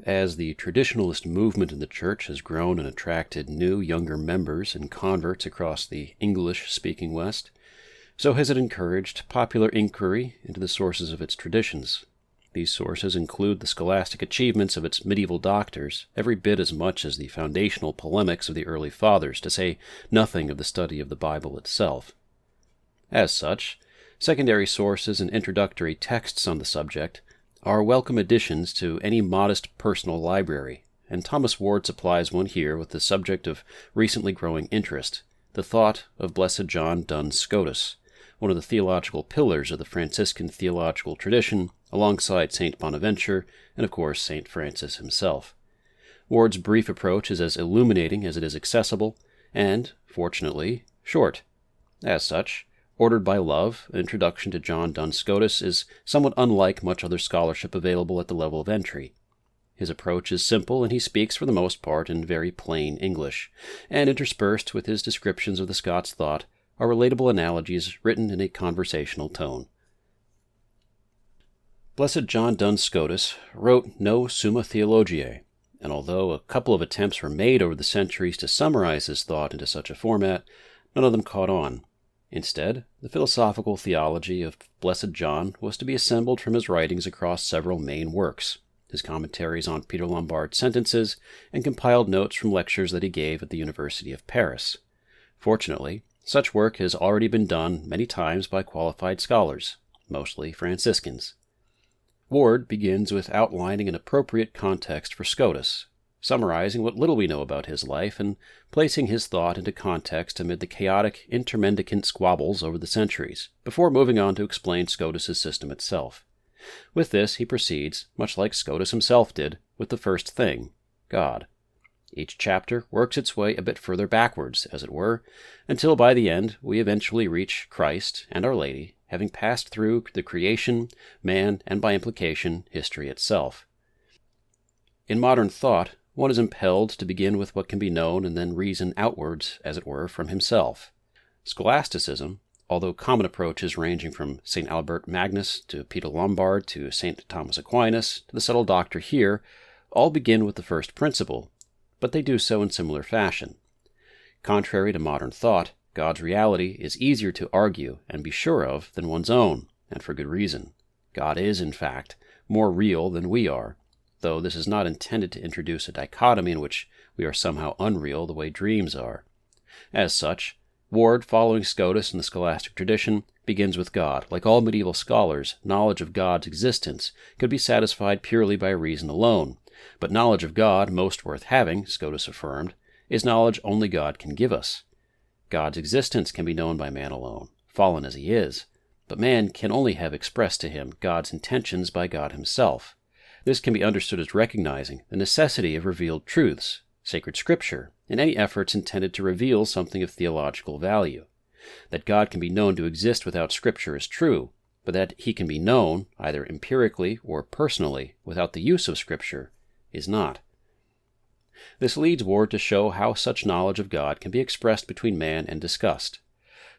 As the traditionalist movement in the Church has grown and attracted new, younger members and converts across the English-speaking West, so has it encouraged popular inquiry into the sources of its traditions. These sources include the scholastic achievements of its medieval doctors, every bit as much as the foundational polemics of the early fathers, to say nothing of the study of the Bible itself. As such, secondary sources and introductory texts on the subject are welcome additions to any modest personal library, and Thomas Ward supplies one here with the subject of recently growing interest, the thought of Blessed John Duns Scotus, one of the theological pillars of the Franciscan theological tradition, alongside St. Bonaventure and, of course, St. Francis himself. Ward's brief approach is as illuminating as it is accessible, and, fortunately, short. As such, ordered by love, an introduction to John Duns Scotus is somewhat unlike much other scholarship available at the level of entry. His approach is simple, and he speaks for the most part in very plain English, and interspersed with his descriptions of the Scots thought are relatable analogies written in a conversational tone. Blessed John Duns Scotus wrote no Summa Theologiae, and although a couple of attempts were made over the centuries to summarize his thought into such a format, none of them caught on. Instead, the philosophical theology of Blessed John was to be assembled from his writings across several main works, his commentaries on Peter Lombard's sentences, and compiled notes from lectures that he gave at the University of Paris. Fortunately, such work has already been done many times by qualified scholars, mostly Franciscans. Ward begins with outlining an appropriate context for Scotus, summarizing what little we know about his life and placing his thought into context amid the chaotic, intermendicant squabbles over the centuries, before moving on to explain Scotus's system itself. With this, he proceeds, much like Scotus himself did, with the first thing, God. Each chapter works its way a bit further backwards, as it were, until by the end we eventually reach Christ and Our Lady, having passed through the creation, man, and by implication, history itself. In modern thought, one is impelled to begin with what can be known and then reason outwards, as it were, from himself. Scholasticism, although common approaches ranging from St. Albert Magnus to Peter Lombard to St. Thomas Aquinas to the subtle doctor here, all begin with the first principle, but they do so in similar fashion. Contrary to modern thought, God's reality is easier to argue and be sure of than one's own, and for good reason. God is, in fact, more real than we are, though this is not intended to introduce a dichotomy in which we are somehow unreal the way dreams are. As such, Ward, following Scotus in the scholastic tradition, begins with God. Like all medieval scholars, knowledge of God's existence could be satisfied purely by reason alone, but knowledge of God, most worth having, Scotus affirmed, is knowledge only God can give us. God's existence can be known by man alone, fallen as he is, but man can only have expressed to him God's intentions by God himself. This can be understood as recognizing the necessity of revealed truths, sacred scripture, in any efforts intended to reveal something of theological value. That God can be known to exist without scripture is true, but that he can be known, either empirically or personally, without the use of scripture, is not. This leads Ward to show how such knowledge of God can be expressed between man and discussed.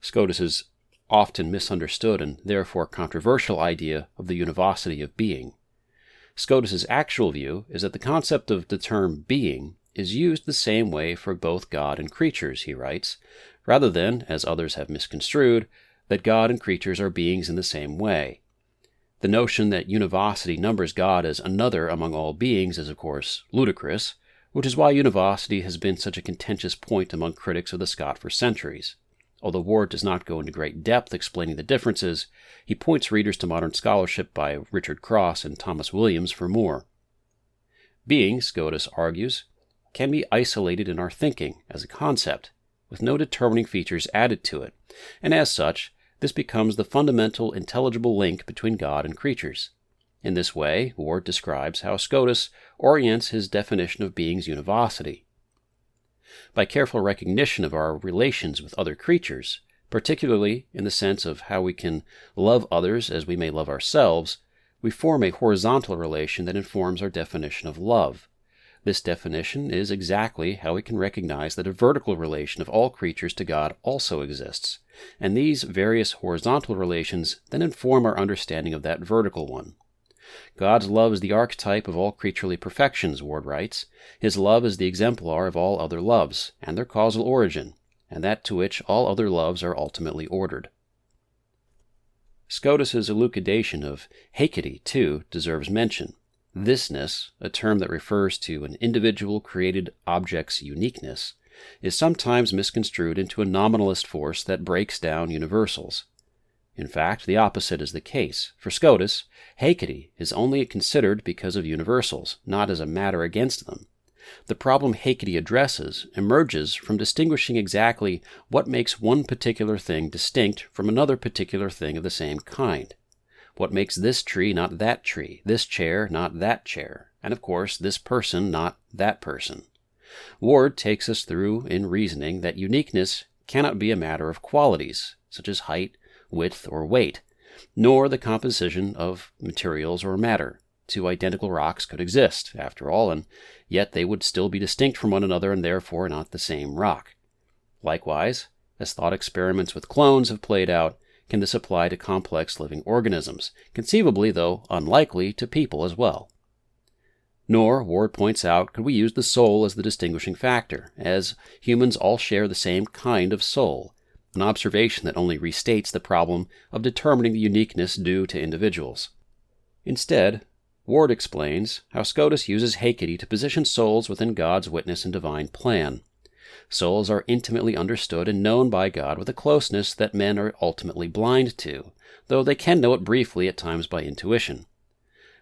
Scotus's often misunderstood and therefore controversial idea of the univocity of being. Scotus's actual view is that the concept of the term being is used the same way for both God and creatures, he writes, rather than, as others have misconstrued, that God and creatures are beings in the same way. The notion that univocity numbers God as another among all beings is, of course, ludicrous, which is why univocity has been such a contentious point among critics of the Scot for centuries. Although Ward does not go into great depth explaining the differences, he points readers to modern scholarship by Richard Cross and Thomas Williams for more. Being, Scotus argues, can be isolated in our thinking as a concept, with no determining features added to it, and as such, this becomes the fundamental intelligible link between God and creatures. In this way, Ward describes how Scotus orients his definition of being's univocity. By careful recognition of our relations with other creatures, particularly in the sense of how we can love others as we may love ourselves, we form a horizontal relation that informs our definition of love. This definition is exactly how we can recognize that a vertical relation of all creatures to God also exists, and these various horizontal relations then inform our understanding of that vertical one. God's love is the archetype of all creaturely perfections, Ward writes. His love is the exemplar of all other loves, and their causal origin, and that to which all other loves are ultimately ordered. Scotus's elucidation of haecity, too, deserves mention. Thisness, a term that refers to an individual created object's uniqueness, is sometimes misconstrued into a nominalist force that breaks down universals. In fact, the opposite is the case. For Scotus, haecity is only considered because of universals, not as a matter against them. The problem haecity addresses emerges from distinguishing exactly what makes one particular thing distinct from another particular thing of the same kind. What makes this tree not that tree, this chair not that chair, and of course this person not that person. Ward takes us through in reasoning that uniqueness cannot be a matter of qualities, such as height, width, or weight, nor the composition of materials or matter. Two identical rocks could exist, after all, and yet they would still be distinct from one another and therefore not the same rock. Likewise, as thought experiments with clones have played out, can this apply to complex living organisms, conceivably, though unlikely, to people as well. Nor, Ward points out, could we use the soul as the distinguishing factor, as humans all share the same kind of soul, an observation that only restates the problem of determining the uniqueness due to individuals. Instead, Ward explains how Scotus uses haecity to position souls within God's witness and divine plan. Souls are intimately understood and known by God with a closeness that men are ultimately blind to, though they can know it briefly at times by intuition.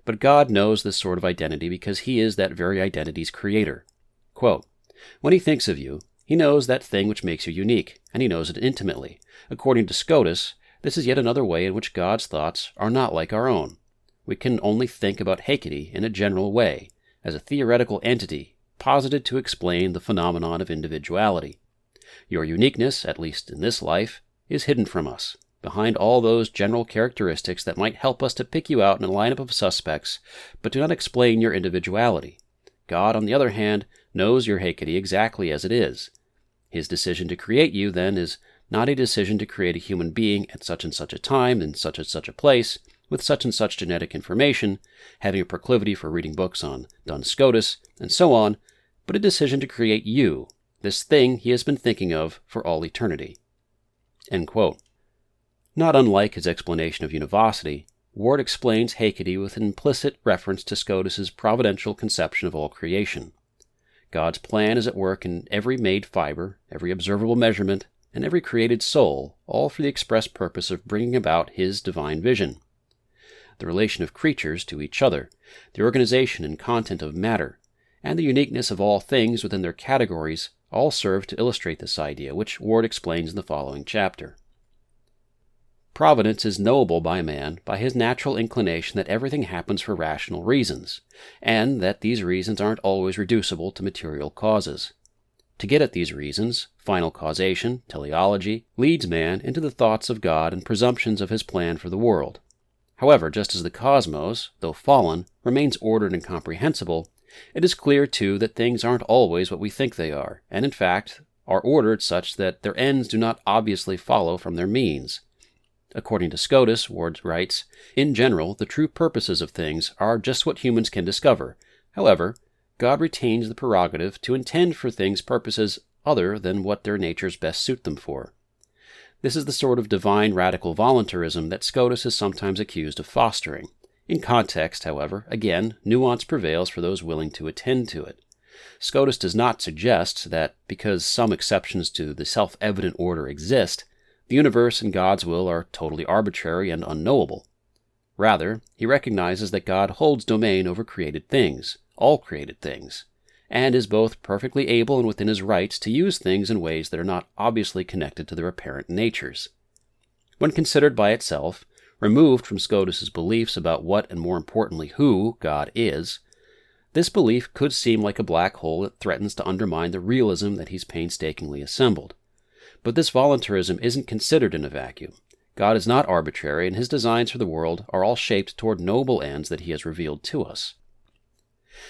But God knows this sort of identity because he is that very identity's creator. Quote, "When he thinks of you, he knows that thing which makes you unique, and he knows it intimately. According to Scotus, this is yet another way in which God's thoughts are not like our own. We can only think about haecity in a general way, as a theoretical entity posited to explain the phenomenon of individuality. Your uniqueness, at least in this life, is hidden from us, behind all those general characteristics that might help us to pick you out in a lineup of suspects, but do not explain your individuality. God, on the other hand, knows your haecity exactly as it is. His decision to create you, then, is not a decision to create a human being at such and such a time, in such and such a place, with such and such genetic information, having a proclivity for reading books on Duns Scotus, and so on, but a decision to create you, this thing he has been thinking of for all eternity." End quote. Not unlike his explanation of univocity, Ward explains haecity with an implicit reference to Scotus's providential conception of all creation. God's plan is at work in every made fiber, every observable measurement, and every created soul, all for the express purpose of bringing about his divine vision. The relation of creatures to each other, the organization and content of matter, and the uniqueness of all things within their categories all serve to illustrate this idea, which Ward explains in the following chapter. Providence is knowable by man by his natural inclination that everything happens for rational reasons, and that these reasons aren't always reducible to material causes. To get at these reasons, final causation, teleology, leads man into the thoughts of God and presumptions of his plan for the world. However, just as the cosmos, though fallen, remains ordered and comprehensible, it is clear, too, that things aren't always what we think they are, and in fact are ordered such that their ends do not obviously follow from their means. According to Scotus, Ward writes, "In general, the true purposes of things are just what humans can discover. However, God retains the prerogative to intend for things purposes other than what their natures best suit them for." This is the sort of divine radical voluntarism that Scotus is sometimes accused of fostering. In context, however, again, nuance prevails for those willing to attend to it. Scotus does not suggest that, because some exceptions to the self-evident order exist, the universe and God's will are totally arbitrary and unknowable. Rather, he recognizes that God holds domain over created things, all created things, and is both perfectly able and within his rights to use things in ways that are not obviously connected to their apparent natures. When considered by itself, removed from Scotus's beliefs about what and more importantly who God is, this belief could seem like a black hole that threatens to undermine the realism that he's painstakingly assembled. But this voluntarism isn't considered in a vacuum. God is not arbitrary, and his designs for the world are all shaped toward noble ends that he has revealed to us.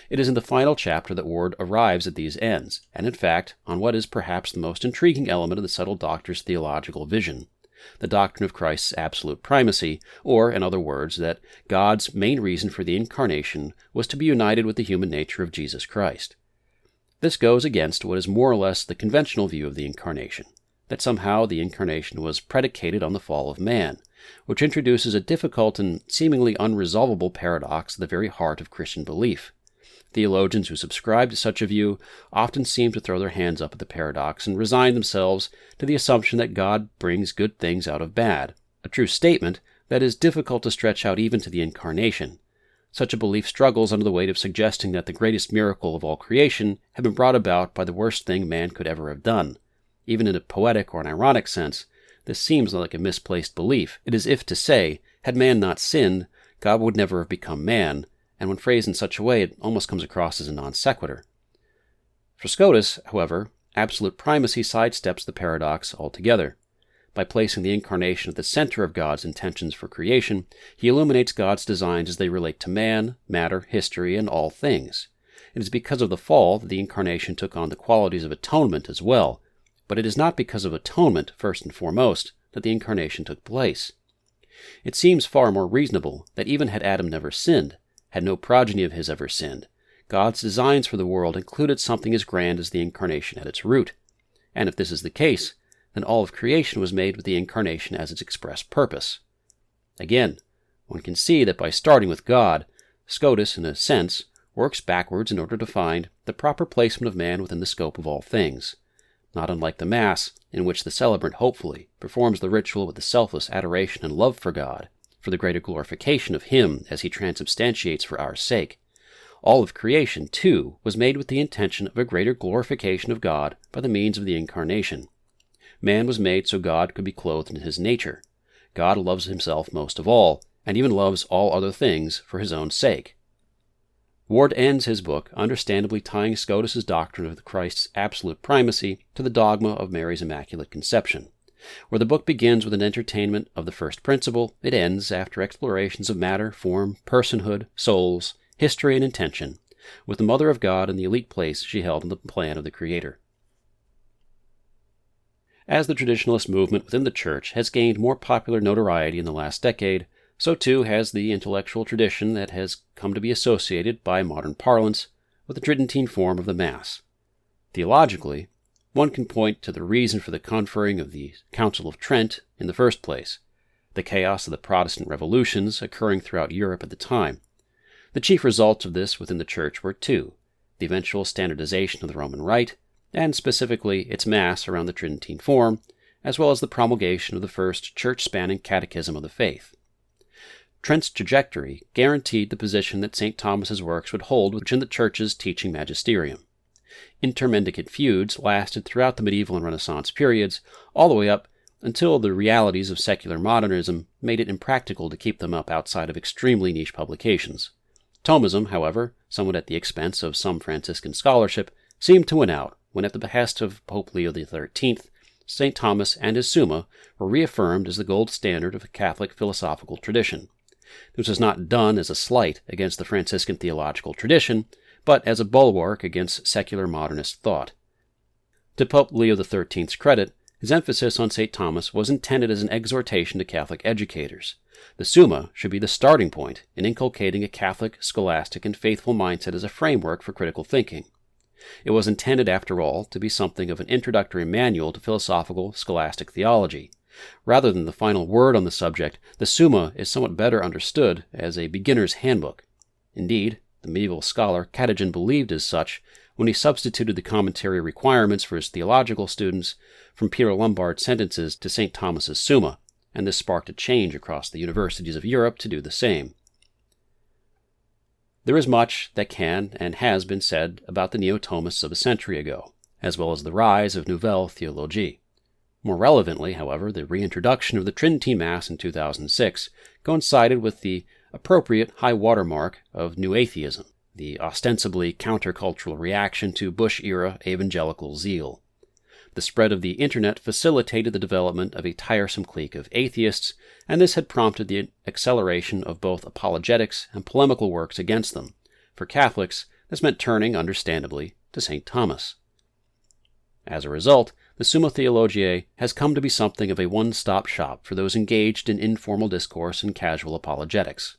It is in the final chapter that Ward arrives at these ends, and in fact, on what is perhaps the most intriguing element of the subtle doctor's theological vision, the doctrine of Christ's absolute primacy, or, in other words, that God's main reason for the incarnation was to be united with the human nature of Jesus Christ. This goes against what is more or less the conventional view of the incarnation, that somehow the incarnation was predicated on the fall of man, which introduces a difficult and seemingly unresolvable paradox at the very heart of Christian belief. Theologians who subscribe to such a view often seem to throw their hands up at the paradox and resign themselves to the assumption that God brings good things out of bad, a true statement that is difficult to stretch out even to the incarnation. Such a belief struggles under the weight of suggesting that the greatest miracle of all creation had been brought about by the worst thing man could ever have done. Even in a poetic or an ironic sense, this seems like a misplaced belief. It is as if to say, had man not sinned, God would never have become man, and when phrased in such a way, it almost comes across as a non sequitur. For Scotus, however, absolute primacy sidesteps the paradox altogether. By placing the incarnation at the center of God's intentions for creation, he illuminates God's designs as they relate to man, matter, history, and all things. It is because of the fall that the incarnation took on the qualities of atonement as well, but it is not because of atonement, first and foremost, that the incarnation took place. It seems far more reasonable that even had Adam never sinned, had no progeny of his ever sinned, God's designs for the world included something as grand as the incarnation at its root. And if this is the case, then all of creation was made with the incarnation as its express purpose. Again, one can see that by starting with God, Scotus, in a sense, works backwards in order to find the proper placement of man within the scope of all things, not unlike the Mass, in which the celebrant hopefully performs the ritual with the selfless adoration and love for God, for the greater glorification of Him as He transubstantiates for our sake. All of creation, too, was made with the intention of a greater glorification of God by the means of the incarnation. Man was made so God could be clothed in His nature. God loves Himself most of all, and even loves all other things for His own sake. Ward ends his book understandably tying Scotus's doctrine of Christ's absolute primacy to the dogma of Mary's Immaculate Conception. Where the book begins with an entertainment of the first principle, it ends, after explorations of matter, form, personhood, souls, history, and intention, with the Mother of God and the elite place she held in the plan of the Creator. As the traditionalist movement within the Church has gained more popular notoriety in the last decade, so too has the intellectual tradition that has come to be associated, by modern parlance, with the Tridentine form of the Mass. Theologically, one can point to the reason for the conferring of the Council of Trent in the first place, the chaos of the Protestant revolutions occurring throughout Europe at the time. The chief results of this within the Church were two: the eventual standardization of the Roman Rite, and specifically its Mass around the Tridentine form, as well as the promulgation of the first church-spanning Catechism of the Faith. Trent's trajectory guaranteed the position that St. Thomas's works would hold within the Church's teaching magisterium. Intermendicant feuds lasted throughout the medieval and Renaissance periods, all the way up until the realities of secular modernism made it impractical to keep them up outside of extremely niche publications. Thomism, however, somewhat at the expense of some Franciscan scholarship, seemed to win out when, at the behest of Pope Leo XIII, St. Thomas and his Summa were reaffirmed as the gold standard of Catholic philosophical tradition. This was not done as a slight against the Franciscan theological tradition, but as a bulwark against secular modernist thought. To Pope Leo XIII's credit, his emphasis on St. Thomas was intended as an exhortation to Catholic educators. The Summa should be the starting point in inculcating a Catholic, scholastic, and faithful mindset as a framework for critical thinking. It was intended, after all, to be something of an introductory manual to philosophical, scholastic theology. Rather than the final word on the subject, the Summa is somewhat better understood as a beginner's handbook. Indeed, the medieval scholar Catigen believed as such when he substituted the commentary requirements for his theological students from Peter Lombard's sentences to St. Thomas's Summa, and this sparked a change across the universities of Europe to do the same. There is much that can and has been said about the Neo-Thomists of a century ago, as well as the rise of Nouvelle Theologie. More relevantly, however, the reintroduction of the Tridentine Mass in 2006 coincided with the appropriate high watermark of New Atheism, the ostensibly countercultural reaction to Bush-era evangelical zeal. The spread of the Internet facilitated the development of a tiresome clique of atheists, and this had prompted the acceleration of both apologetics and polemical works against them. For Catholics, this meant turning, understandably, to St. Thomas. As a result, the Summa Theologiae has come to be something of a one-stop shop for those engaged in informal discourse and casual apologetics.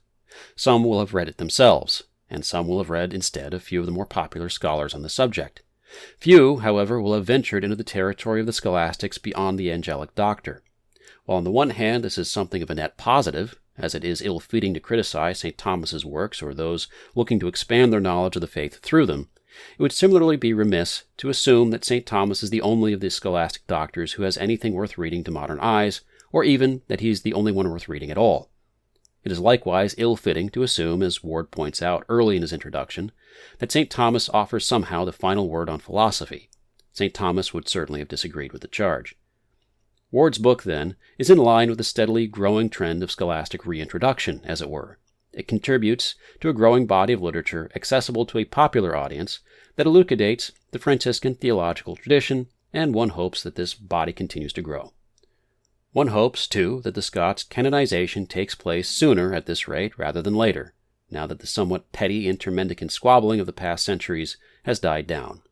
Some will have read it themselves, and some will have read instead a few of the more popular scholars on the subject. Few, however, will have ventured into the territory of the scholastics beyond the angelic doctor. While on the one hand this is something of a net positive, as it is ill-fitting to criticize St. Thomas's works or those looking to expand their knowledge of the faith through them, it would similarly be remiss to assume that St. Thomas is the only of the scholastic doctors who has anything worth reading to modern eyes, or even that he is the only one worth reading at all. It is likewise ill-fitting to assume, as Ward points out early in his introduction, that St. Thomas offers somehow the final word on philosophy. St. Thomas would certainly have disagreed with the charge. Ward's book, then, is in line with the steadily growing trend of scholastic reintroduction, as it were. It contributes to a growing body of literature accessible to a popular audience that elucidates the Franciscan theological tradition, and one hopes that this body continues to grow. One hopes, too, that the Scots canonization takes place sooner at this rate rather than later, now that the somewhat petty intermendicant squabbling of the past centuries has died down.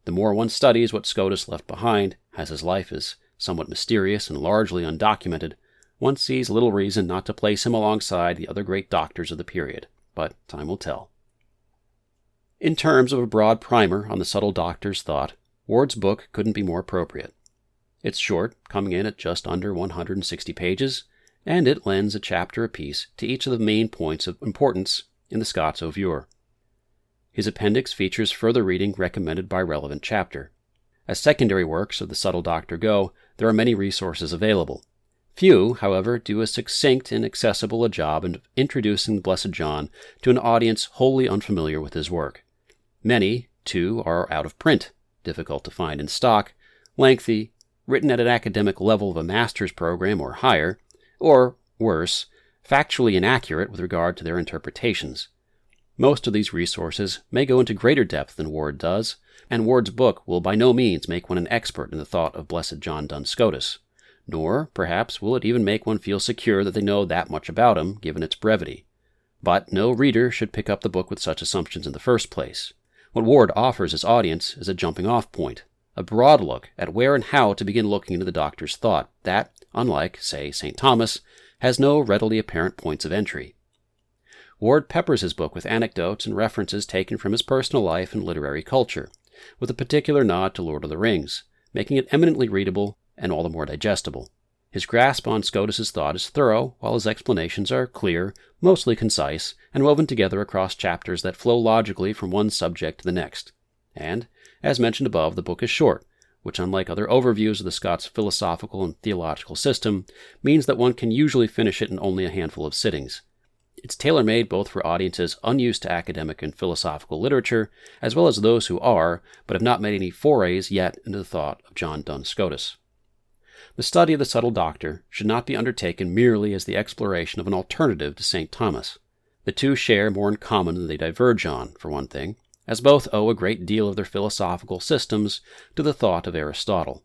The more one studies what Scotus left behind, as his life is somewhat mysterious and largely undocumented, one sees little reason not to place him alongside the other great doctors of the period, but time will tell. In terms of a broad primer on the subtle doctor's thought, Ward's book couldn't be more appropriate. It's short, coming in at just under 160 pages, and it lends a chapter apiece to each of the main points of importance in the Scots Ovure. His appendix features further reading recommended by relevant chapter. As secondary works of the subtle doctor go, there are many resources available. Few, however, do a succinct and accessible a job in introducing the Blessed John to an audience wholly unfamiliar with his work. Many, too, are out of print, difficult to find in stock, lengthy, written at an academic level of a master's program or higher, or, worse, factually inaccurate with regard to their interpretations. Most of these resources may go into greater depth than Ward does, and Ward's book will by no means make one an expert in the thought of Blessed John Duns Scotus, nor, perhaps, will it even make one feel secure that they know that much about him, given its brevity. But no reader should pick up the book with such assumptions in the first place. What Ward offers his audience is a jumping-off point, a broad look at where and how to begin looking into the doctor's thought that, unlike, say, St. Thomas, has no readily apparent points of entry. Ward peppers his book with anecdotes and references taken from his personal life and literary culture, with a particular nod to Lord of the Rings, making it eminently readable and all the more digestible. His grasp on Scotus's thought is thorough, while his explanations are clear, mostly concise, and woven together across chapters that flow logically from one subject to the next. And, as mentioned above, the book is short, which, unlike other overviews of the Scots' philosophical and theological system, means that one can usually finish it in only a handful of sittings. It's tailor-made both for audiences unused to academic and philosophical literature, as well as those who are, but have not made any forays yet into the thought of John Duns Scotus. The study of the subtle doctor should not be undertaken merely as the exploration of an alternative to St. Thomas. The two share more in common than they diverge on, for one thing, as both owe a great deal of their philosophical systems to the thought of Aristotle.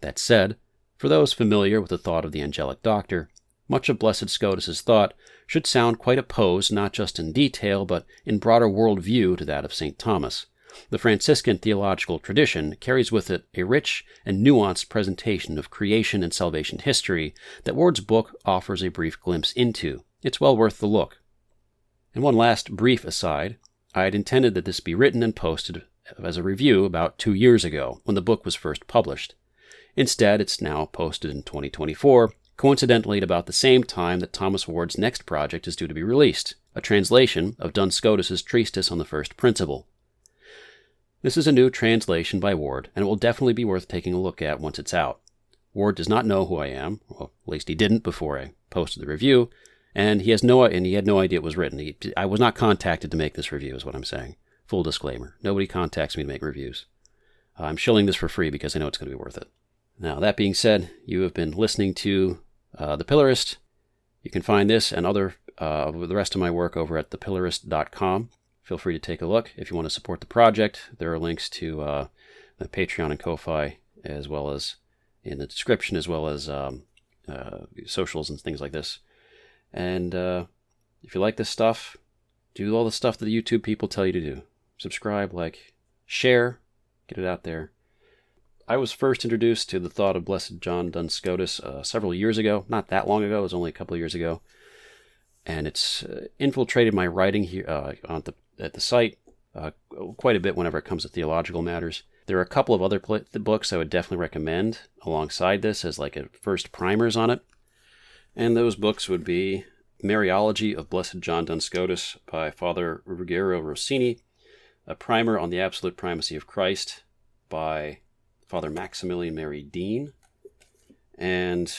That said, for those familiar with the thought of the angelic doctor, much of Blessed Scotus's thought should sound quite opposed not just in detail, but in broader world-view to that of St. Thomas. The Franciscan theological tradition carries with it a rich and nuanced presentation of creation and salvation history that Ward's book offers a brief glimpse into. It's well worth the look. And one last brief aside, I had intended that this be written and posted as a review about 2 years ago, when the book was first published. Instead, it's now posted in 2024, coincidentally at about the same time that Thomas Ward's next project is due to be released, a translation of Duns Scotus's treatise on the first principle. This is a new translation by Ward, and it will definitely be worth taking a look at once it's out. Ward does not know who I am, well, at least he didn't before I posted the review, and he had no idea it was written. I was not contacted to make this review, is what I'm saying. Full disclaimer. Nobody contacts me to make reviews. I'm shilling this for free because I know it's going to be worth it. Now, that being said, you have been listening to The Pillarist. You can find this and other the rest of my work over at thepillarist.com. Feel free to take a look. If you want to support the project, there are links to the Patreon and Ko-Fi, as well as in the description, as well as socials and things like this. And if you like this stuff, do all the stuff that the YouTube people tell you to do. Subscribe, like, share, get it out there. I was first introduced to the thought of Blessed John Duns Scotus several years ago. Not that long ago. It was only a couple of years ago. And it's infiltrated my writing here at the site quite a bit whenever it comes to theological matters. There are a couple of other books I would definitely recommend alongside this as like a first primers on it. And those books would be Mariology of Blessed John Duns Scotus by Father Ruggiero Rossini, a primer on the absolute primacy of Christ by Father Maximilian Mary Dean, and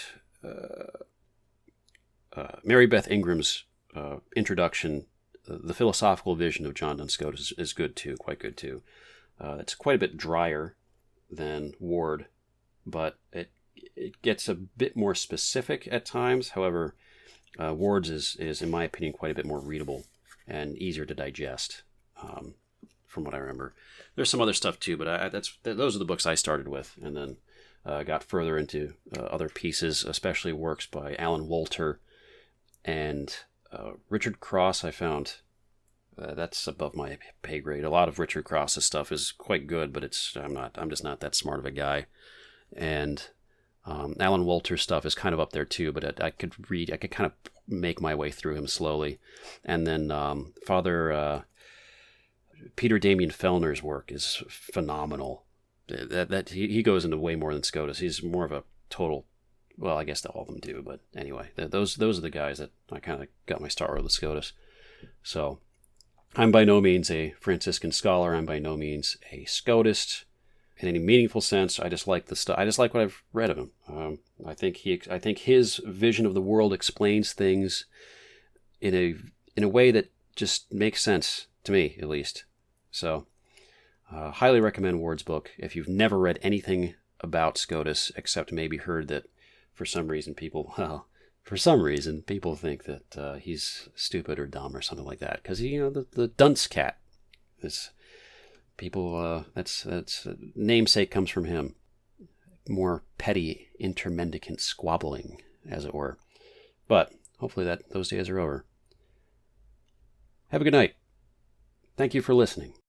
Mary Beth Ingram's introduction, The Philosophical Vision of John Duns Scotus, is good too, quite good too. It's quite a bit drier than Ward, but it gets a bit more specific at times. However, Ward's is, in my opinion, quite a bit more readable and easier to digest, from what I remember. There's some other stuff too, but those are the books I started with, and then got further into other pieces, especially works by Alan Wolter and Richard Cross. I found that's above my pay grade. A lot of Richard Cross's stuff is quite good, but I'm just not that smart of a guy. And Alan Wolter's stuff is kind of up there too, but I could kind of make my way through him slowly. And then Father Peter Damien Fellner's work is phenomenal. That he goes into way more than Scotus. He's more of a total. Well, I guess all of them do, but anyway, those are the guys that I kind of got my start with Scotus. So I'm by no means a Franciscan scholar. I'm by no means a Scotist in any meaningful sense. I just like the stuff. I just like what I've read of him. I think his vision of the world explains things in a way that just makes sense to me, at least. So, highly recommend Ward's book if you've never read anything about Scotus except maybe heard that for some reason people think that he's stupid or dumb or something like that, because the dunce cat. This people that's namesake comes from him. More petty intermendicant squabbling, as it were. But hopefully those days are over. Have a good night. Thank you for listening.